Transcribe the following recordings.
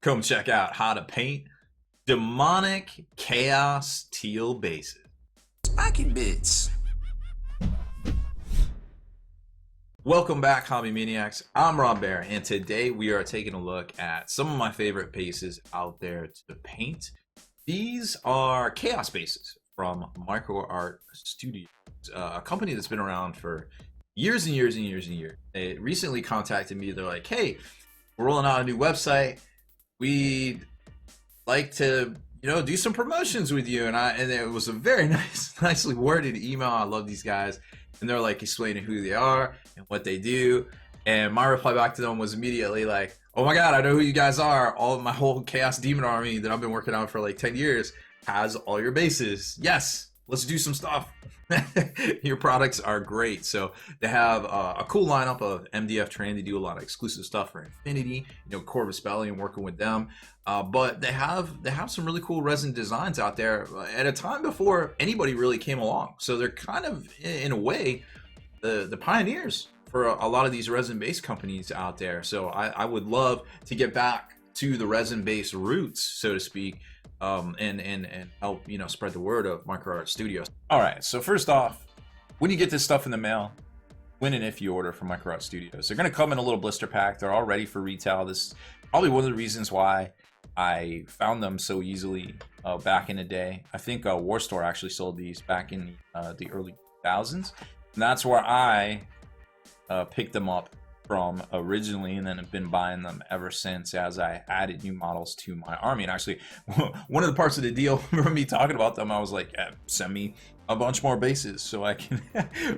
Come check out how to paint demonic chaos teal bases. SAKEYBMS. Welcome back, Hobby Maniacs. I'm Baer, and today we are taking a look at some of my favorite bases out there to paint. These are chaos bases from Micro Art Studios, a company that's been around for years and years and years and years. They recently contacted me. They're like, "Hey, we're rolling out a new website. We'd like to, do some promotions with you." And it was a very nicely worded email. I love these guys. And they're like explaining who they are and what they do. And my reply back to them was immediately like, "Oh my God, I know who you guys are. My whole Chaos Demon army that I've been working on for like 10 years has all your bases. Yes, let's do some stuff." Your products are great. So they have a cool lineup of MDF terrain. They do a lot of exclusive stuff for Infinity, Corvus Belly, and working with them. But they have some really cool resin designs out there at a time before anybody really came along. So they're kind of, in a way, the pioneers for a lot of these resin-based companies out there. So I would love to get back to the resin-based roots, so to speak, and help spread the word of Micro Art Studios. All right, so first off, when you get this stuff in the mail, when and if you order from Micro Art Studios, they're going to come in a little blister pack. They're all ready for retail. This is probably one of the reasons why I found them so easily back in the day. I think War Store actually sold these back in the early 2000s, and that's where I picked them up from originally, and then have been buying them ever since as I added new models to my army. And actually, one of the parts of the deal from me talking about them, I was like, send me a bunch more bases so I can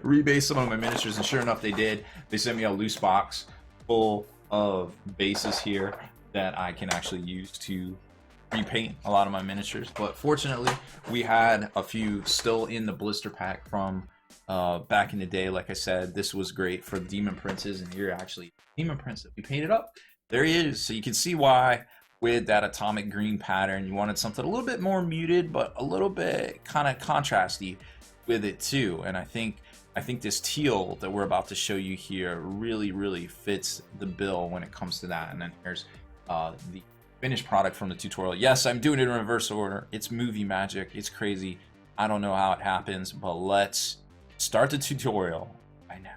rebase some of my miniatures. And sure enough, they did. They sent me a loose box full of bases here that I can actually use to repaint a lot of my miniatures. But fortunately, we had a few still in the blister pack from back in the day. Like I said, this was great for Demon Princes, and here actually Demon Prince that we painted up. There he is. So you can see why with that atomic green pattern you wanted something a little bit more muted, but a little bit kind of contrasty with it too. And I think this teal that we're about to show you here really fits the bill when it comes to that. And then here's the finished product from the tutorial. Yes, I'm doing it in reverse order. It's movie magic. It's crazy. I don't know how it happens, but let's start the tutorial right now.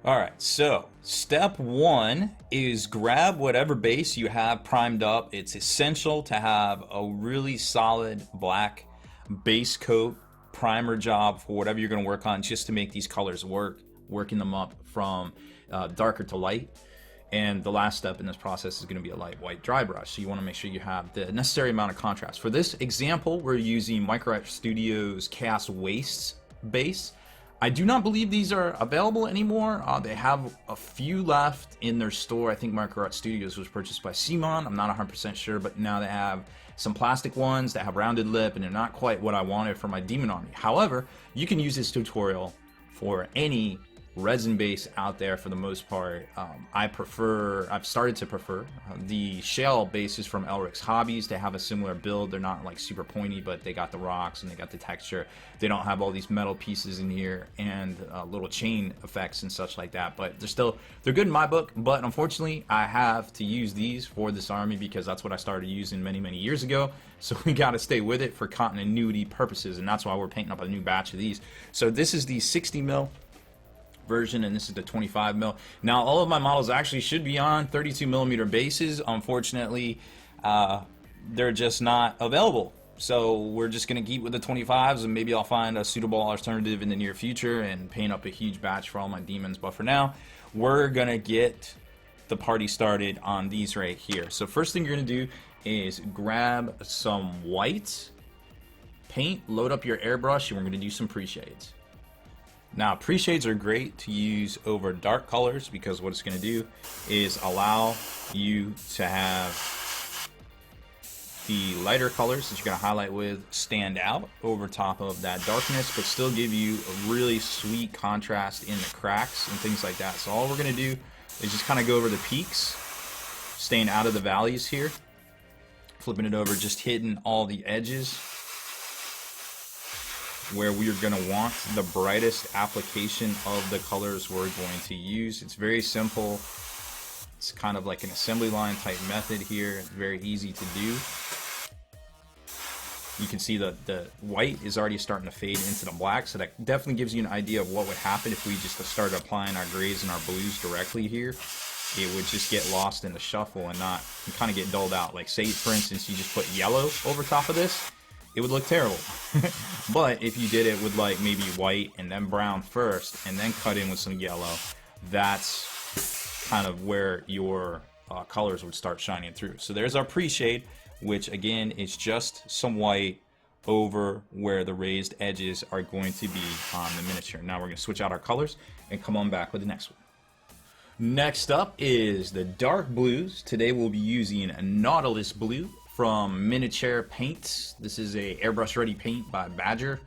All right, so step one is grab whatever base you have primed up. It's essential to have a really solid black base coat primer job for whatever you're going to work on, just to make these colors work, working them up from darker to light. And the last step in this process is going to be a light white dry brush. So you want to make sure you have the necessary amount of contrast. For this example, we're using Micro Art Studios Chaos Wastes base. I do not believe these are available anymore. They have a few left in their store. I think Micro Art Studios was purchased by SAKEYBMS. I'm not 100% sure, but now they have some plastic ones that have rounded lip, and they're not quite what I wanted for my Demon army. However, you can use this tutorial for any resin base out there for the most part. I've started to prefer the shell bases from Elric's Hobbies. They have a similar build. They're not like super pointy, but they got the rocks and they got the texture. They don't have all these metal pieces in here and little chain effects and such like that, but they're good in my book. But unfortunately, I have to use these for this army because that's what I started using many years ago. So we got to stay with it for continuity purposes, and that's why we're painting up a new batch of these. So this is the 60 mil version, and this is the 25 mil. Now all of my models actually should be on 32 millimeter bases. Unfortunately, they're just not available. So we're just gonna keep with the 25s, and maybe I'll find a suitable alternative in the near future and paint up a huge batch for all my demons. But for now, we're gonna get the party started on these right here. So first thing you're gonna do is grab some white paint, load up your airbrush, and we're gonna do some pre-shades. Now, pre-shades are great to use over dark colors because what it's going to do is allow you to have the lighter colors that you're going to highlight with stand out over top of that darkness, but still give you a really sweet contrast in the cracks and things like that. So all we're going to do is just kind of go over the peaks, staying out of the valleys here. Flipping it over, just hitting all the edges where we are going to want the brightest application of the colors we're going to use. It's very simple. It's kind of like an assembly line type method here. It's very easy to do. You can see the white is already starting to fade into the black, so that definitely gives you an idea of what would happen if we just started applying our grays and our blues directly here. It would just get lost in the shuffle and kind of get dulled out. Like say, for instance, you just put yellow over top of this, it would look terrible. But if you did it with like maybe white and then brown first and then cut in with some yellow, that's kind of where your colors would start shining through. So there's our pre-shade, which again is just some white over where the raised edges are going to be on the miniature. Now we're going to switch out our colors and come on back with the next one. Next up is the dark blues. Today we'll be using a Nautilus blue from Miniature Paints. This is a airbrush ready paint by Baer.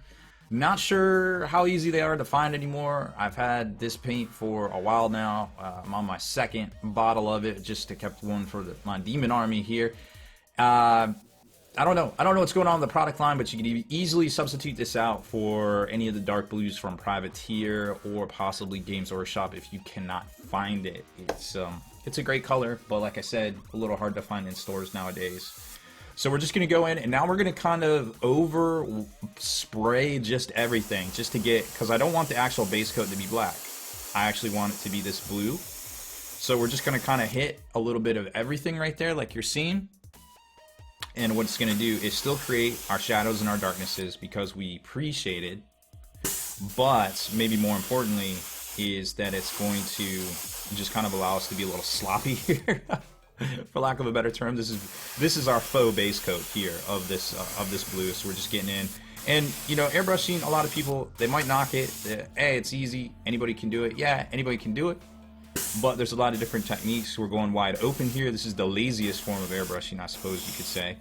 Not sure how easy they are to find anymore. I've had this paint for a while now. I'm on my second bottle of it, just to kept one for my Daemon army here. I don't know what's going on with the product line, but you can easily substitute this out for any of the dark blues from Privateer or possibly Games Workshop if you cannot find it. It's a great color, but like I said, a little hard to find in stores nowadays. So we're just going to go in, and now we're going to kind of over spray just everything, just to get, because I don't want the actual base coat to be black. I actually want it to be this blue. So we're just going to kind of hit a little bit of everything right there like you're seeing. And what it's going to do is still create our shadows and our darknesses because we pre-shaded, but maybe more importantly is that it's going to just kind of allow us to be a little sloppy here. For lack of a better term, this is our faux base coat here of this blue. So we're just getting in, and you know, airbrushing, a lot of people, they might knock it. Hey, it's easy, anybody can do it. Yeah, anybody can do it, but there's a lot of different techniques. We're going wide open here. This is the laziest form of airbrushing, I suppose you could say.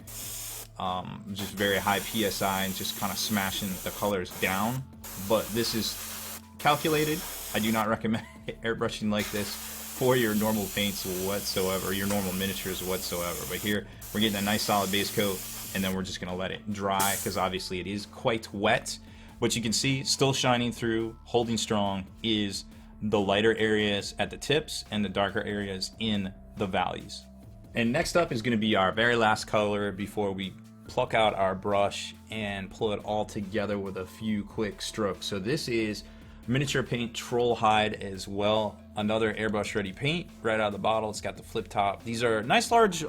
Just very high PSI and just kind of smashing the colors down. But this is calculated. I do not recommend airbrushing like this for your normal paints whatsoever, your normal miniatures whatsoever. But here we're getting a nice solid base coat, and then we're just going to let it dry because obviously it is quite wet. But you can see still shining through, holding strong, is the lighter areas at the tips and the darker areas in the valleys. And next up is going to be our very last color before we pluck out our brush and pull it all together with a few quick strokes. So this is Miniature Paint Troll Hide as well. Another airbrush ready paint right out of the bottle. It's got the flip top. These are nice large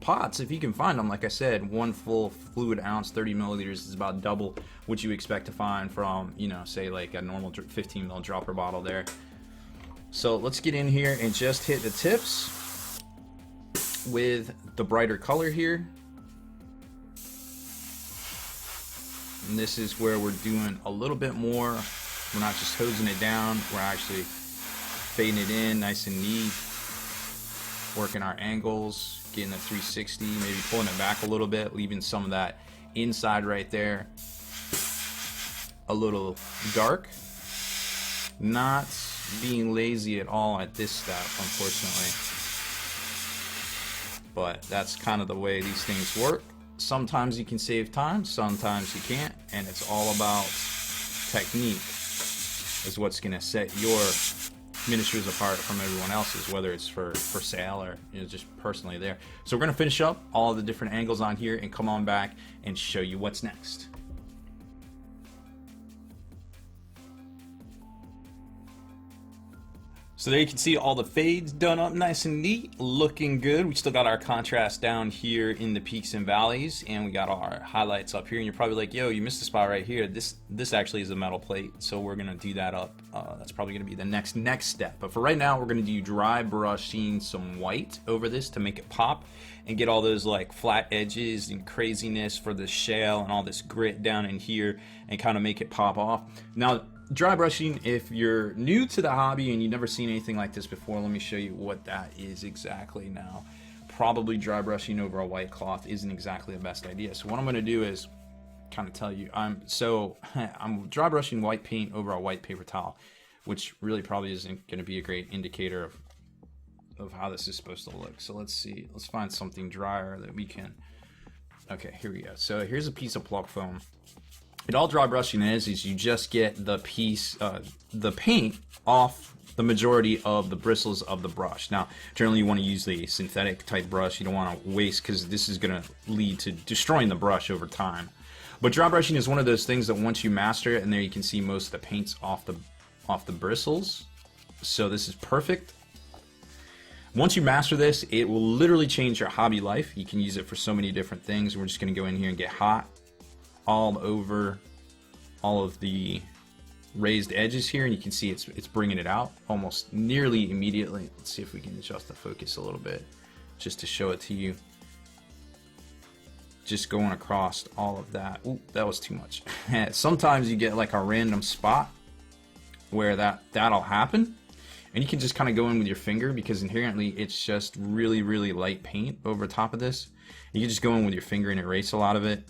pots if you can find them. Like I said, one full fluid ounce, 30 milliliters is about double what you expect to find from, you know, say like a normal 15 ml dropper bottle there. So let's get in here and just hit the tips with the brighter color here. And this is where we're doing a little bit more. We're not just hosing it down, we're actually fading it in nice and neat, working our angles, getting a 360, maybe pulling it back a little bit, leaving some of that inside right there a little dark. Not being lazy at all at this step, unfortunately, but that's kind of the way these things work. Sometimes you can save time, sometimes you can't, and it's all about technique is what's going to set your miniatures apart from everyone else's, whether it's for sale or, you know, just personally there. So we're going to finish up all the different angles on here and come on back and show you what's next. So there you can see all the fades done up nice and neat, looking good. We still got our contrast down here in the peaks and valleys, and we got our highlights up here. And you're probably like, yo, you missed a spot right here. This actually is a metal plate, so we're gonna do that up. That's probably gonna be the next step. But for right now, we're gonna do dry brushing some white over this to make it pop and get all those like flat edges and craziness for the shell and all this grit down in here and kind of make it pop off. Now, dry brushing, if you're new to the hobby and you've never seen anything like this before, let me show you what that is exactly now. Probably dry brushing over a white cloth isn't exactly the best idea. So what I'm going to do is kind of tell you, I'm dry brushing white paint over a white paper towel, which really probably isn't going to be a great indicator of of how this is supposed to look. So let's see. Let's find something drier that we can. Okay, here we go. So here's a piece of pluck foam. And all dry brushing is you just get the piece, the paint off the majority of the bristles of the brush. Now, generally you want to use the synthetic type brush. You don't want to waste, because this is going to lead to destroying the brush over time. But dry brushing is one of those things that once you master it, and there you can see most of the paint's off the bristles. So this is perfect. Once you master this, it will literally change your hobby life. You can use it for so many different things. We're just going to go in here and get hot all over all of the raised edges here, and you can see it's bringing it out almost nearly immediately. Let's see if we can adjust the focus a little bit just to show it to you. Just going across all of that. Ooh, that was too much. Sometimes you get like a random spot where that'll happen, and you can just kind of go in with your finger, because inherently it's just really, really light paint over top of this. You can just go in with your finger and erase a lot of it.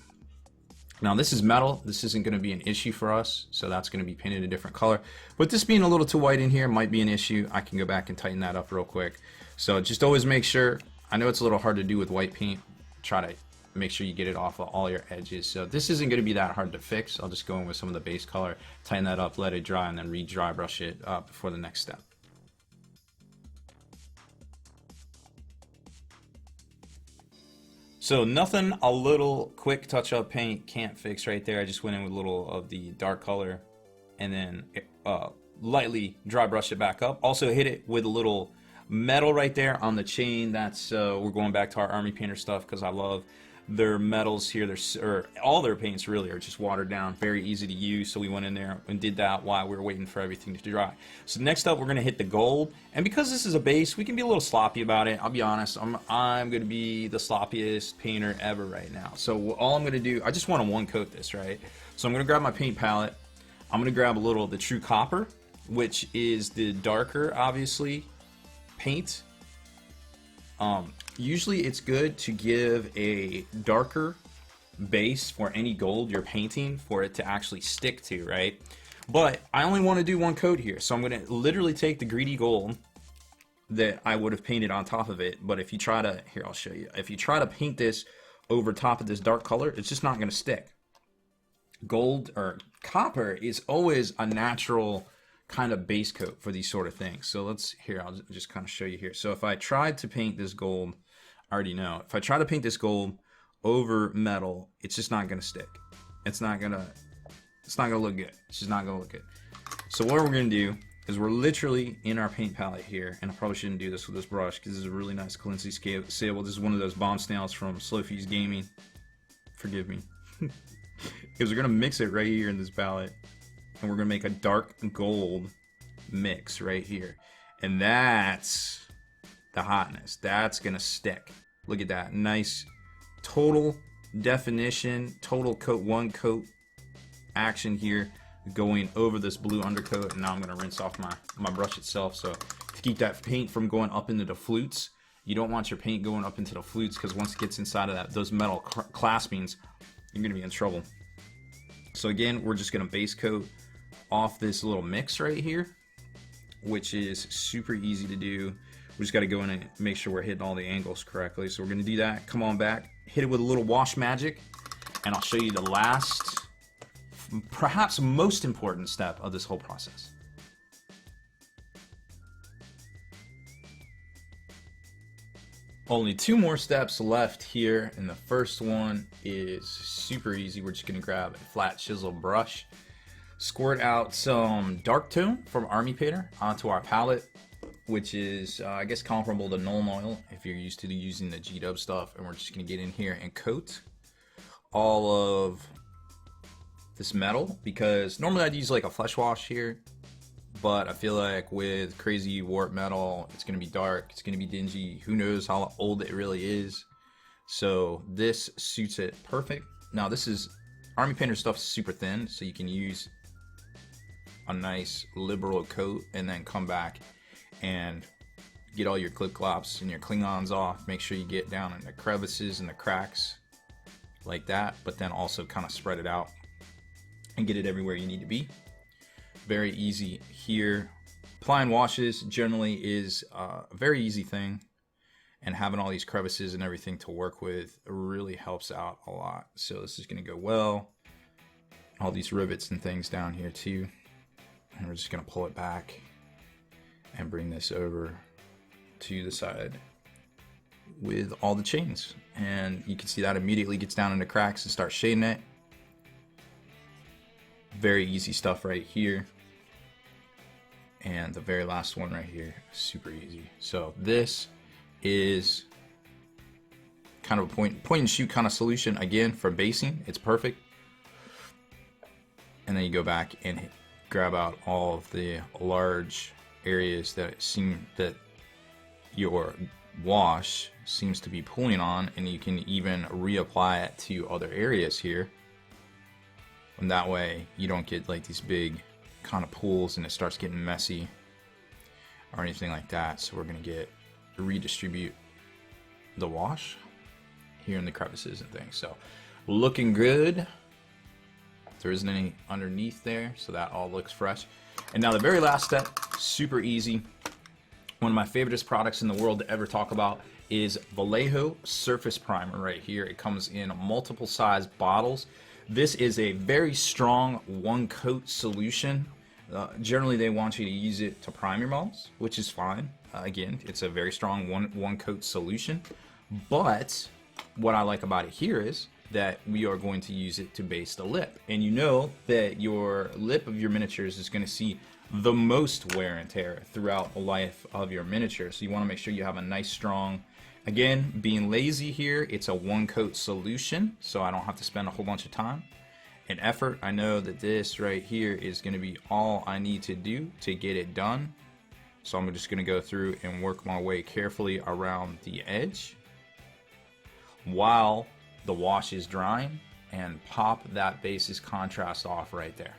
Now this is metal, this isn't going to be an issue for us, so that's going to be painted a different color. But this being a little too white in here might be an issue. I can go back and tighten that up real quick. So just always make sure, I know it's a little hard to do with white paint, try to make sure you get it off of all your edges. So this isn't going to be that hard to fix. I'll just go in with some of the base color, tighten that up, let it dry, and then re-dry brush it before the next step. So nothing a little quick touch-up paint can't fix right there. I just went in with a little of the dark color and then lightly dry brush it back up. Also hit it with a little metal right there on the chain. That's we're going back to our army painter stuff, because I love their metals here. All their paints really are just watered down, very easy to use. So we went in there and did that while we were waiting for everything to dry. So next up, we're going to hit the gold, and because this is a base, we can be a little sloppy about it. I'll be honest, I'm going to be the sloppiest painter ever right now. So all I'm going to do, I just want to one coat this, right? So I'm going to grab my paint palette. I'm going to grab a little of the True Copper, which is the darker, obviously, paint. Usually it's good to give a darker base for any gold you're painting for it to actually stick to, right? But I only want to do one coat here, so I'm going to literally take the greedy gold that I would have painted on top of it. But if you try to, here, I'll show you. If you try to paint this over top of this dark color, it's just not going to stick. Gold or copper is always a natural kind of base coat for these sort of things. So I'll just kind of show you here. So if I tried to paint this gold, I already know, if I try to paint this gold over metal, it's just not going to stick. It's not going to look good. It's just not going to look good. So what we're going to do is we're literally in our paint palette here, and I probably shouldn't do this with this brush because this is a really nice Clancy Sable. This is one of those bomb snails from Slow Fuse Gaming. Forgive me. Because we're going to mix it right here in this palette, and we're going to make a dark gold mix right here. And that's the hotness. That's going to stick. Look at that. Nice total definition, total coat, one coat action here going over this blue undercoat. And now I'm going to rinse off my brush itself. So to keep that paint from going up into the flutes, you don't want your paint going up into the flutes, because once it gets inside of those metal claspings, you're going to be in trouble. So again, we're just going to base coat off this little mix right here, which is super easy to do. We just got to go in and make sure we're hitting all the angles correctly. So we're going to do that. Come on back, hit it with a little wash magic, and I'll show you the last, perhaps most important step of this whole process. Only two more steps left here, and the first one is super easy. We're just going to grab a flat chisel brush, squirt out some dark tone from Army Painter onto our palette, which is, I guess, comparable to Nuln Oil if you're used to using the G-Dub stuff. And we're just going to get in here and coat all of this metal, because normally I'd use like a flesh wash here, but I feel like with crazy warp metal, it's going to be dark, it's going to be dingy, who knows how old it really is. So this suits it perfect. Now this is, Army Painter stuff is super thin, so you can use a nice liberal coat and then come back and get all your clip clops and your Klingons off. Make sure you get down in the crevices and the cracks like that, but then also kind of spread it out and get it everywhere you need to be. Very easy here. Applying washes generally is a very easy thing, and having all these crevices and everything to work with really helps out a lot. So this is going to go well. All these rivets and things down here too. And we're just going to pull it back and bring this over to the side with all the chains. And you can see that immediately gets down into cracks and starts shading it. Very easy stuff right here. And the very last one right here, super easy. So this is kind of a point and shoot kind of solution again for basing. It's perfect. And then you go back and grab out all of the large areas that seem that your wash seems to be pulling on, and you can even reapply it to other areas here. And that way you don't get like these big kind of pools and it starts getting messy or anything like that. So we're going to redistribute the wash here in the crevices and things. So looking good. There isn't any underneath there, so that all looks fresh. And now the very last step, super easy. One of my favorite products in the world to ever talk about is Vallejo Surface Primer right here. It comes in multiple size bottles. This is a very strong one coat solution. Generally they want you to use it to prime your models, which is fine. Again, it's a very strong one coat solution. But what I like about it here is that we are going to use it to base the lip. And you know that your lip of your miniatures is going to see the most wear and tear throughout the life of your miniature. So you want to make sure you have a nice strong, again, being lazy here, it's a one coat solution, so I don't have to spend a whole bunch of time and effort. I know that this right here is going to be all I need to do to get it done. So I'm just going to go through and work my way carefully around the edge while the wash is drying, and pop that basis contrast off right there.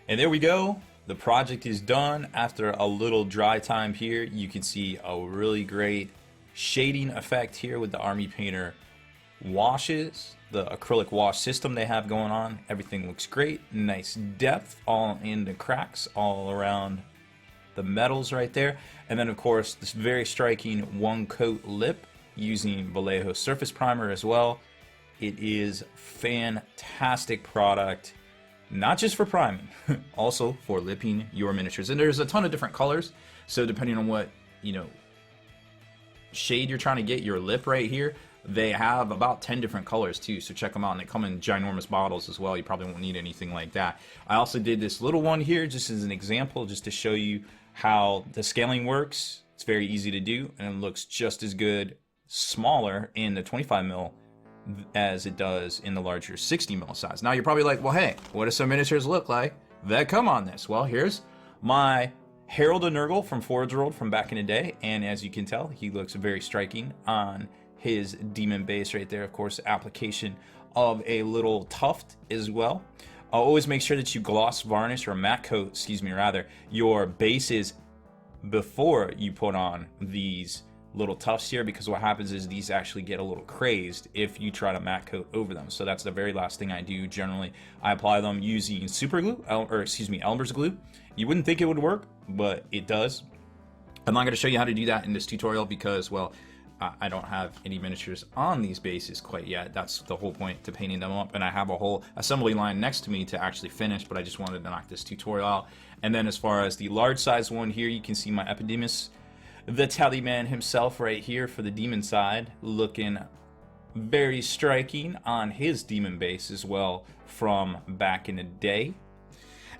And there we go. The project is done. After a little dry time here, you can see a really great shading effect here with the Army Painter washes, the acrylic wash system they have going on. Everything looks great. Nice depth all in the cracks all around the metals right there. And then of course this very striking one coat lip using Vallejo Surface Primer as well. It is fantastic product, not just for priming, also for lipping your miniatures. And there's a ton of different colors, so depending on what shade you're trying to get your lip right here, they have about 10 different colors too, so check them out. And they come in ginormous bottles as well. You probably won't need anything like that. I also did this little one here just as an example, just to show you how the scaling works. It's very easy to do, and it looks just as good smaller in the 25 mil as it does in the larger 60 mil size. Now you're probably like, well, hey, what do some miniatures look like that come on this? Well, here's my Harold the Nurgle from Forge World from back in the day, and as you can tell, he looks very striking on his demon base right there. Of course, application of a little tuft as well. I'll always make sure that you gloss varnish or matte coat, excuse me, rather, your bases before you put on these little tufts here, because what happens is these actually get a little crazed if you try to matte coat over them. So that's the very last thing I do. Generally, I apply them using super glue, or excuse me, Elmer's glue. You wouldn't think it would work, but it does. I'm not going to show you how to do that in this tutorial because, well, I don't have any miniatures on these bases quite yet. That's the whole point to painting them up, and I have a whole assembly line next to me to actually finish, but I just wanted to knock this tutorial out. And then as far as the large size one here, you can see my Epidemus, the Tallyman himself right here for the demon side, looking very striking on his demon base as well from back in the day.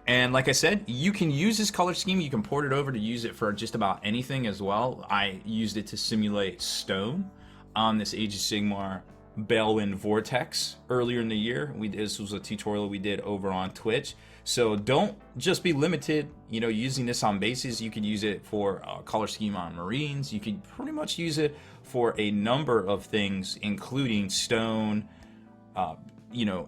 And like I said, you can use this color scheme. You can port it over to use it for just about anything as well. I used it to simulate stone on this Age of Sigmar Balewind Vortex earlier in the year. This was a tutorial we did over on Twitch. So don't just be limited, using this on bases. You could use it for a color scheme on Marines. You could pretty much use it for a number of things, including stone,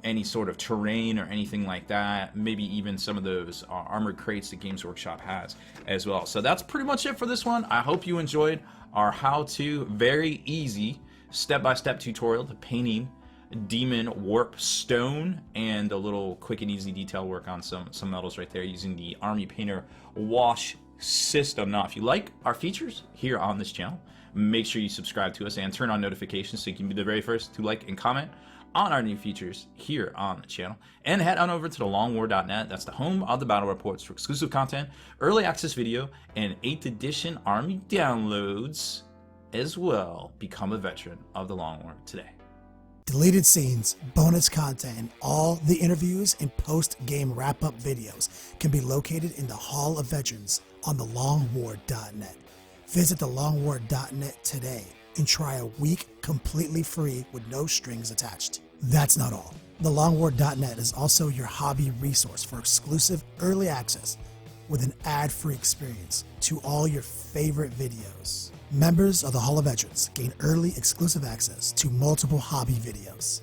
any sort of terrain or anything like that. Maybe even some of those armored crates that Games Workshop has as well. So that's pretty much it for this one. I hope you enjoyed our how-to, very easy step-by-step tutorial to painting Daemon warp stone, and a little quick and easy detail work on some metals right there using the Army Painter wash system. Now, if you like our features here on this channel, make sure you subscribe to us and turn on notifications so you can be the very first to like and comment on our new features here on the channel. And head on over to thelongwar.net. That's the home of the battle reports for exclusive content, early access video, and 8th edition Army downloads as well. Become a veteran of the Long War today. Deleted scenes, bonus content, and all the interviews and post-game wrap-up videos can be located in the Hall of Veterans on thelongwar.net. Visit thelongwar.net today and try a week completely free with no strings attached. That's not all. Thelongwar.net is also your hobby resource for exclusive early access with an ad-free experience to all your favorite videos. Members of the Hall of Veterans gain early exclusive access to multiple hobby videos.